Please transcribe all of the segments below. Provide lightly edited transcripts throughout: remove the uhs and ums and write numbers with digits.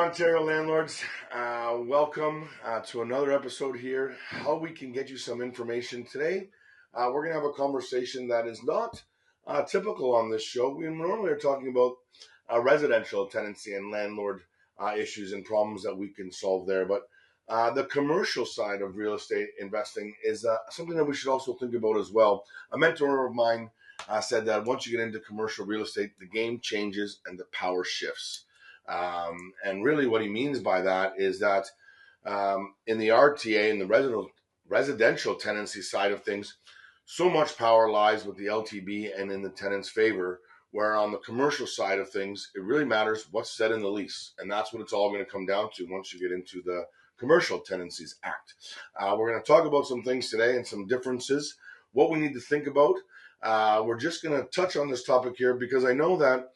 Ontario landlords, welcome to another episode here. How we can get you some information today. We're going to have a conversation that is not typical on this show. We normally are talking about residential tenancy and landlord issues and problems that we can solve there. But the commercial side of real estate investing is something that we should also think about as well. A mentor of mine said that once you get into commercial real estate, the game changes and the power shifts. And really what he means by that is that in the RTA, in the residential tenancy side of things, so much power lies with the LTB and in the tenant's favor, where on the commercial side of things, it really matters what's said in the lease. And that's what it's all going to come down to once you get into the Commercial Tenancies Act. We're going to talk about some things today and some differences, what we need to think about. We're just going to touch on this topic here because I know that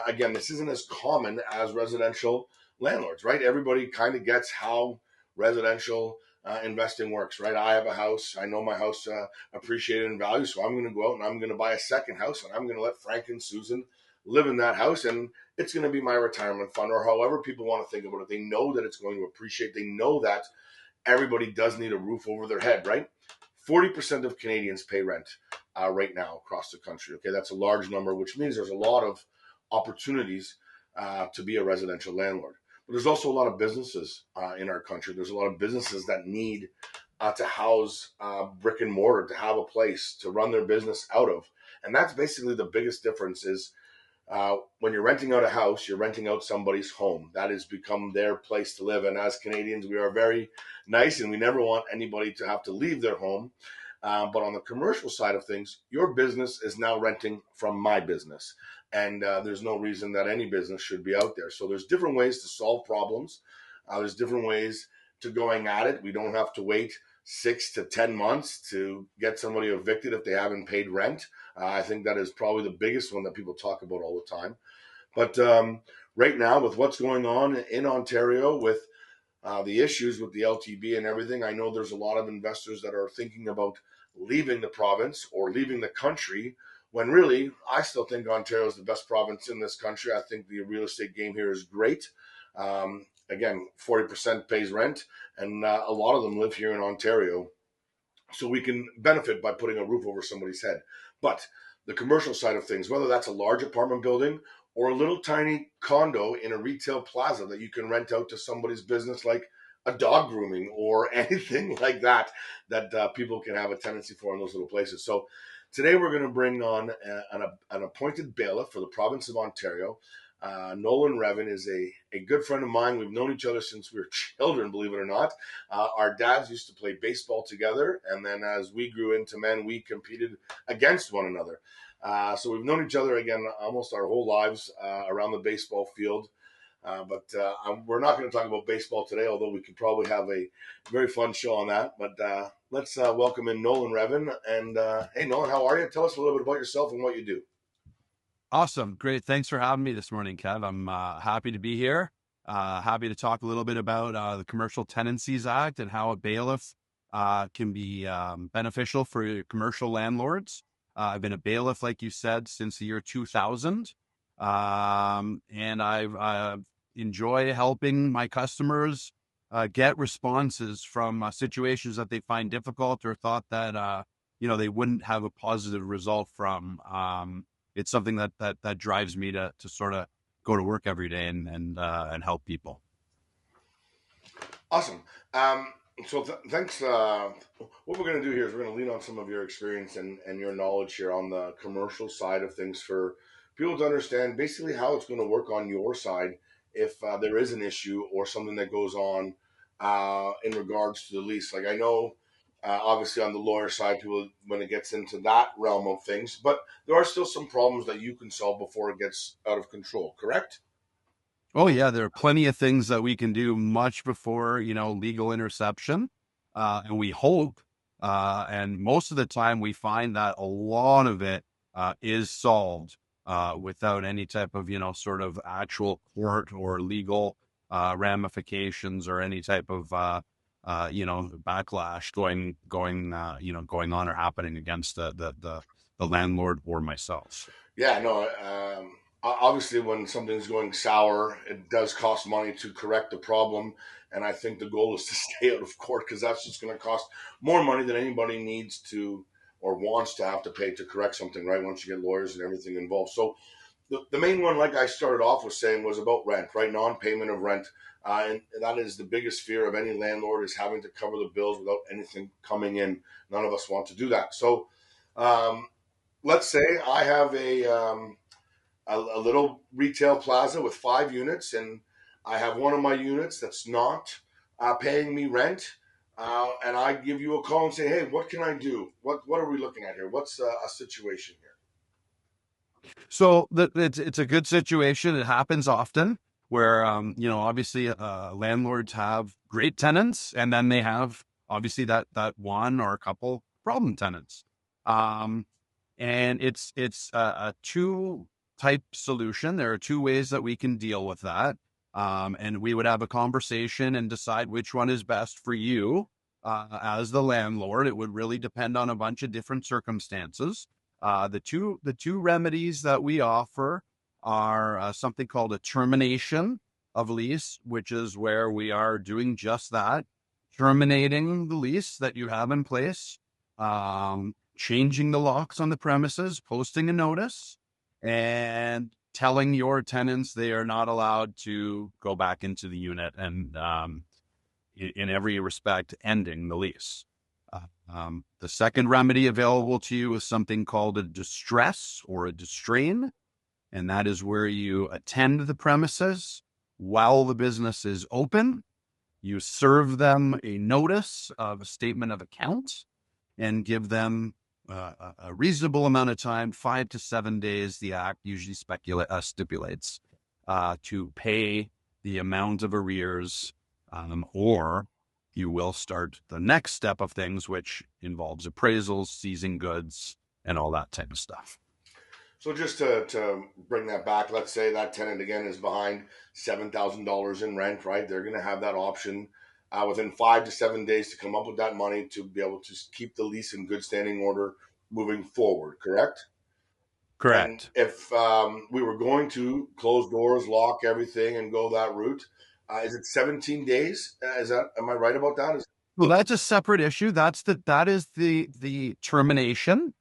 again, this isn't as common as residential landlords, right? Everybody kind of gets how residential investing works, right? I have a house. I know my house appreciated in value, so I'm going to go out and I'm going to buy a second house, and I'm going to let Frank and Susan live in that house, and it's going to be my retirement fund, or however people want to think about it. They know that it's going to appreciate. They know that everybody does need a roof over their head, right? 40% of Canadians pay rent right now across the country. Okay, that's a large number, which means there's a lot of opportunities to be a residential landlord. But there's also a lot of businesses in our country. There's a lot of businesses that need to house brick and mortar, to have a place to run their business out of. And that's basically the biggest difference is when you're renting out a house, you're renting out somebody's home. That has become their place to live. And as Canadians, we are very nice and we never want anybody to have to leave their home. But on the commercial side of things, your business is now renting from my business. And there's no reason that any business should be out there. So there's different ways to solve problems. There's different ways to going at it. We don't have to wait 6 to 10 months to get somebody evicted if they haven't paid rent. I think that is probably the biggest one that people talk about all the time. But right now, with what's going on in Ontario, with the issues with the LTB and everything, I know there's a lot of investors that are thinking about leaving the province or leaving the country, when really, I still think Ontario is the best province in this country. I think the real estate game here is great. Again, 40% pays rent, and a lot of them live here in Ontario. So we can benefit by putting a roof over somebody's head. But the commercial side of things, whether that's a large apartment building or a little tiny condo in a retail plaza that you can rent out to somebody's business, like a dog grooming or anything like that, that people can have a tenancy for in those little places. So today we're going to bring on an appointed bailiff for the province of Ontario. Nolan Revin is a good friend of mine. We've known each other since we were children, believe it or not. Our dads used to play baseball together, and then as we grew into men, we competed against one another. So we've known each other, again, almost our whole lives around the baseball field. But we're not going to talk about baseball today, although we could probably have a very fun show on that. But let's welcome in Nolan Revin. And hey, Nolan, how are you? Tell us a little bit about yourself and what you do. Awesome. Great. Thanks for having me this morning, Kev. I'm happy to be here. Happy to talk a little bit about the Commercial Tenancies Act and how a bailiff can be beneficial for commercial landlords. I've been a bailiff, like you said, since the year 2000. And I enjoy helping my customers get responses from situations that they find difficult or thought that, they wouldn't have a positive result from. It's something that drives me to sort of go to work every day and help people. Awesome. So thanks. What we're going to do here is we're going to lean on some of your experience and your knowledge here on the commercial side of things for people to understand basically how it's going to work on your side if there is an issue or something that goes on in regards to the lease. Like I know, obviously on the lawyer side, people, when it gets into that realm of things, but there are still some problems that you can solve before it gets out of control, correct? Oh yeah, there are plenty of things that we can do much before, legal interception. And we hope, and most of the time we find that a lot of it is solved without any type of, sort of actual court or legal ramifications or any type of, backlash going on or happening against the landlord or myself. Yeah, no, obviously when something's going sour, it does cost money to correct the problem. And I think the goal is to stay out of court because that's just going to cost more money than anybody needs to or wants to have to pay to correct something, right? Once you get lawyers and everything involved. So the main one, like I started off with saying, was about rent, right? Non-payment of rent. And that is the biggest fear of any landlord, is having to cover the bills without anything coming in. None of us want to do that. So um, let's say I have a little retail plaza with 5 units, and I have one of my units that's not paying me rent. And I give you a call and say, hey, what can I do? What are we looking at here? What's a situation here? So it's a good situation. It happens often where, obviously landlords have great tenants, and then they have obviously that one or a couple problem tenants. Um, and it's a two type solution. There are two ways that we can deal with that. And we would have a conversation and decide which one is best for you as the landlord. It would really depend on a bunch of different circumstances. The two remedies that we offer are something called a termination of lease, which is where we are doing just that, terminating the lease that you have in place, changing the locks on the premises, posting a notice, and telling your tenants they are not allowed to go back into the unit, and in every respect, ending the lease. The second remedy available to you is something called a distress or a distrain, and that is where you attend the premises while the business is open. You serve them a notice of a statement of account and give them a reasonable amount of time, 5 to 7 days. The act usually stipulates to pay the amount of arrears, or you will start the next step of things, which involves appraisals, seizing goods, and all that type of stuff. So just to bring that back, let's say that tenant again is behind $7,000 in rent, right? They're going to have that option within 5 to 7 days to come up with that money to be able to keep the lease in good standing order moving forward, correct? And Correct. if we were going to close doors, lock everything, and go that route, is it 17 days? Is that, am I right about that? Well, that's a separate issue. That is the termination.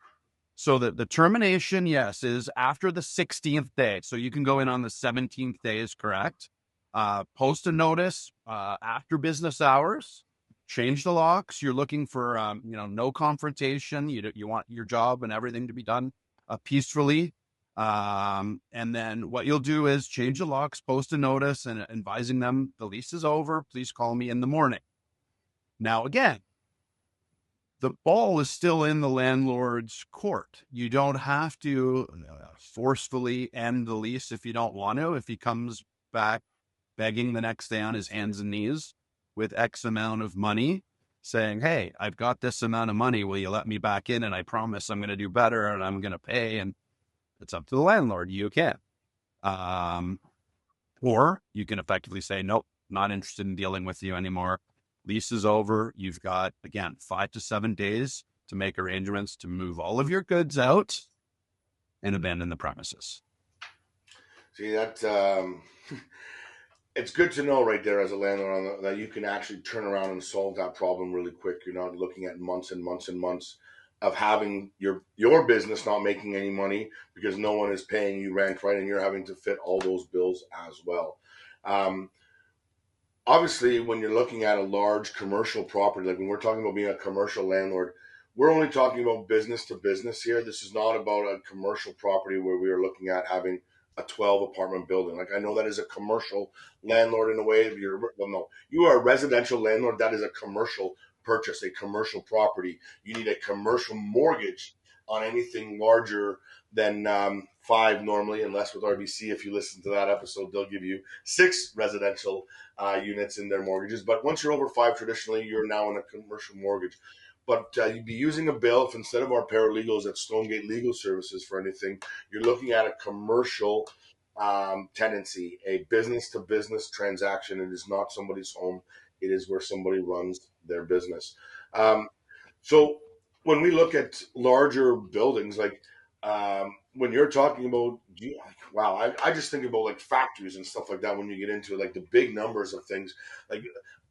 So the termination, yes, is after the 16th day. So you can go in on the 17th day is correct. Post a notice after business hours. Change the locks. You're looking for no confrontation. You want your job and everything to be done peacefully. And then what you'll do is change the locks, post a notice, and advising them the lease is over. Please call me in the morning. Now again, the ball is still in the landlord's court. You don't have to forcefully end the lease if you don't want to. If he comes back begging the next day on his hands and knees with X amount of money, saying, hey, I've got this amount of money. Will you let me back in? And I promise I'm going to do better and I'm going to pay. And it's up to the landlord. You can. Um, or you can effectively say, nope, not interested in dealing with you anymore. Lease is over. You've got, again, 5 to 7 days to make arrangements to move all of your goods out and abandon the premises. See that it's good to know right there as a landlord that you can actually turn around and solve that problem really quick. You're not looking at months and months and months of having your business not making any money because no one is paying you rent, right? And you're having to fit all those bills as well. Um, Obviously, when you're looking at a large commercial property, like when we're talking about being a commercial landlord, we're only talking about business to business here. This is not about a commercial property where we are looking at having a 12 apartment building. Like I know that is a commercial landlord in a way. Well, no, you are a residential landlord. That is a commercial purchase, a commercial property. You need a commercial mortgage on anything larger than five normally, unless with RBC, if you listen to that episode, they'll give you six residential units in their mortgages. But once you're over five, traditionally, you're now in a commercial mortgage. But you'd be using a bill if instead of our paralegals at Stonegate Legal Services for anything, you're looking at a commercial tenancy, a business to business transaction. It is not somebody's home, it is where somebody runs their business. Um, so when we look at larger buildings, like when you're talking about, wow, I just think about like factories and stuff like that when you get into like the big numbers of things. Like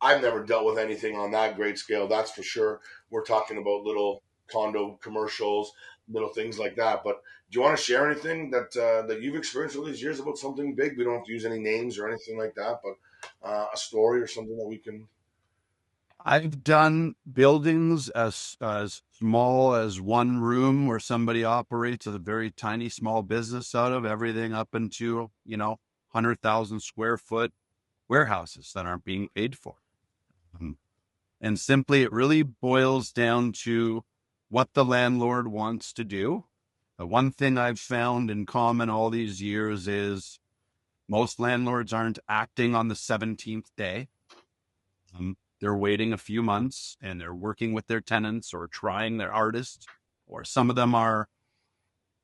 I've never dealt with anything on that great scale, that's for sure. We're talking about little condo commercials, little things like that. But do you want to share anything that you've experienced all these years about something big? We don't have to use any names or anything like that, but a story or something that we can. I've done buildings as small as one room where somebody operates a very tiny small business out of, everything up into 100,000 square foot warehouses that aren't being paid for. Um, And simply, it really boils down to what the landlord wants to do. The one thing I've found in common all these years is most landlords aren't acting on the 17th day. They're waiting a few months and they're working with their tenants or trying their hardest. Or some of them are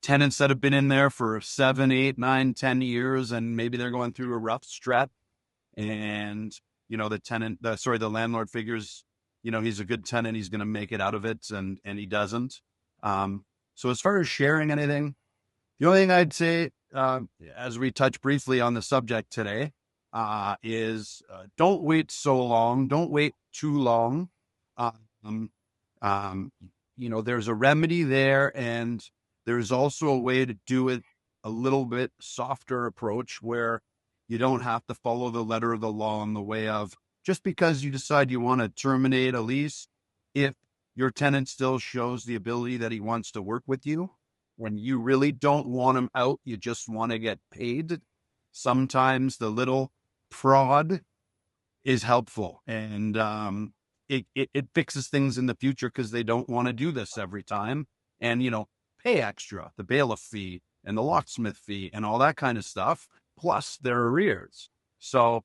tenants that have been in there for 7, 8, 9, 10 years, and maybe they're going through a rough stretch. And the landlord figures, he's a good tenant, he's going to make it out of it, and he doesn't. So as far as sharing anything, the only thing I'd say, as we touch briefly on the subject today, is don't wait so long. Don't wait too long. Um, um, there's a remedy there, and there's also a way to do it a little bit softer approach where you don't have to follow the letter of the law in the way of just because you decide you want to terminate a lease, if your tenant still shows the ability that he wants to work with you, when you really don't want him out, you just want to get paid. Sometimes the little prod is helpful, and it fixes things in the future because they don't want to do this every time, and pay extra, the bailiff fee and the locksmith fee and all that kind of stuff, plus their arrears. So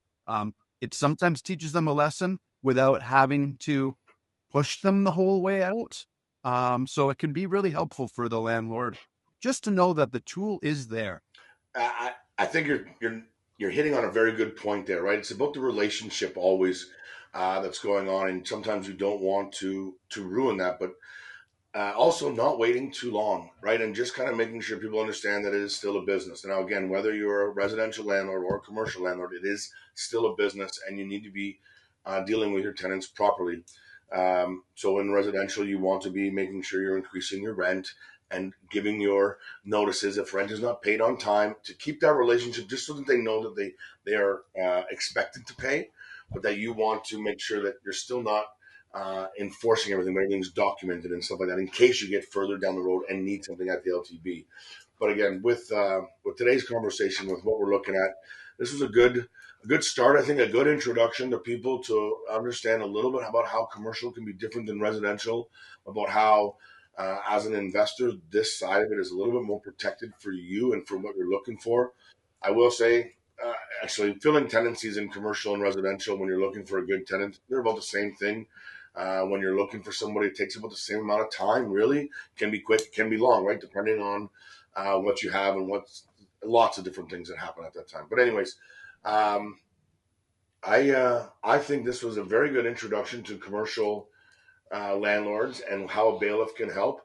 it sometimes teaches them a lesson without having to push them the whole way out. So it can be really helpful for the landlord just to know that the tool is there. I think you're hitting on a very good point there, right? It's about the relationship always that's going on, and sometimes you don't want to ruin that, but also not waiting too long, right? And just kind of making sure people understand that it is still a business. Now, again, whether you're a residential landlord or a commercial landlord, it is still a business, and you need to be dealing with your tenants properly. So in residential, you want to be making sure you're increasing your rent and giving your notices if rent is not paid on time to keep that relationship, just so that they know that they are expected to pay, but that you want to make sure that you're still not enforcing everything, but everything's documented and stuff like that in case you get further down the road and need something at the LTB. But again, with today's conversation, with what we're looking at, this was a good start. I think a good introduction to people to understand a little bit about how commercial can be different than residential, about how as an investor, this side of it is a little bit more protected for you and for what you're looking for. I will say, uh, actually, filling tenancies in commercial and residential when you're looking for a good tenant, they're about the same thing. When you're looking for somebody, it takes about the same amount of time. Really, can be quick, can be long, right? Depending on what you have and what's lots of different things that happen at that time. But anyways, um, I think this was a very good introduction to commercial landlords and how a bailiff can help.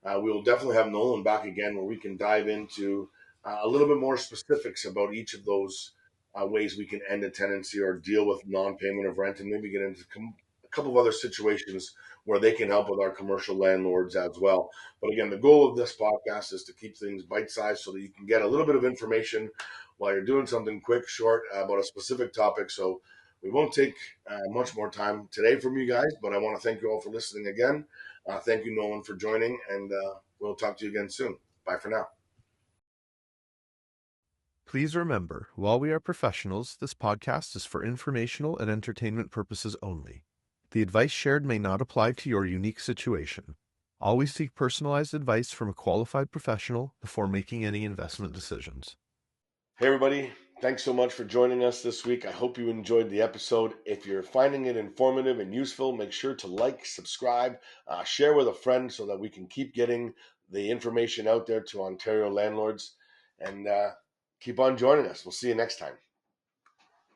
We will definitely have Nolan back again where we can dive into a little bit more specifics about each of those ways we can end a tenancy or deal with non-payment of rent, and maybe get into a couple of other situations where they can help with our commercial landlords as well. But again, the goal of this podcast is to keep things bite-sized so that you can get a little bit of information while you're doing something quick, short about a specific topic. So we won't take much more time today from you guys, but I want to thank you all for listening again. Thank you, Nolan, for joining, and we'll talk to you again soon. Bye for now. Please remember, while we are professionals, this podcast is for informational and entertainment purposes only. The advice shared may not apply to your unique situation. Always seek personalized advice from a qualified professional before making any investment decisions. Hey, everybody. Thanks so much for joining us this week. I hope you enjoyed the episode. If you're finding it informative and useful, make sure to like, subscribe, share with a friend so that we can keep getting the information out there to Ontario landlords. And keep on joining us. We'll see you next time.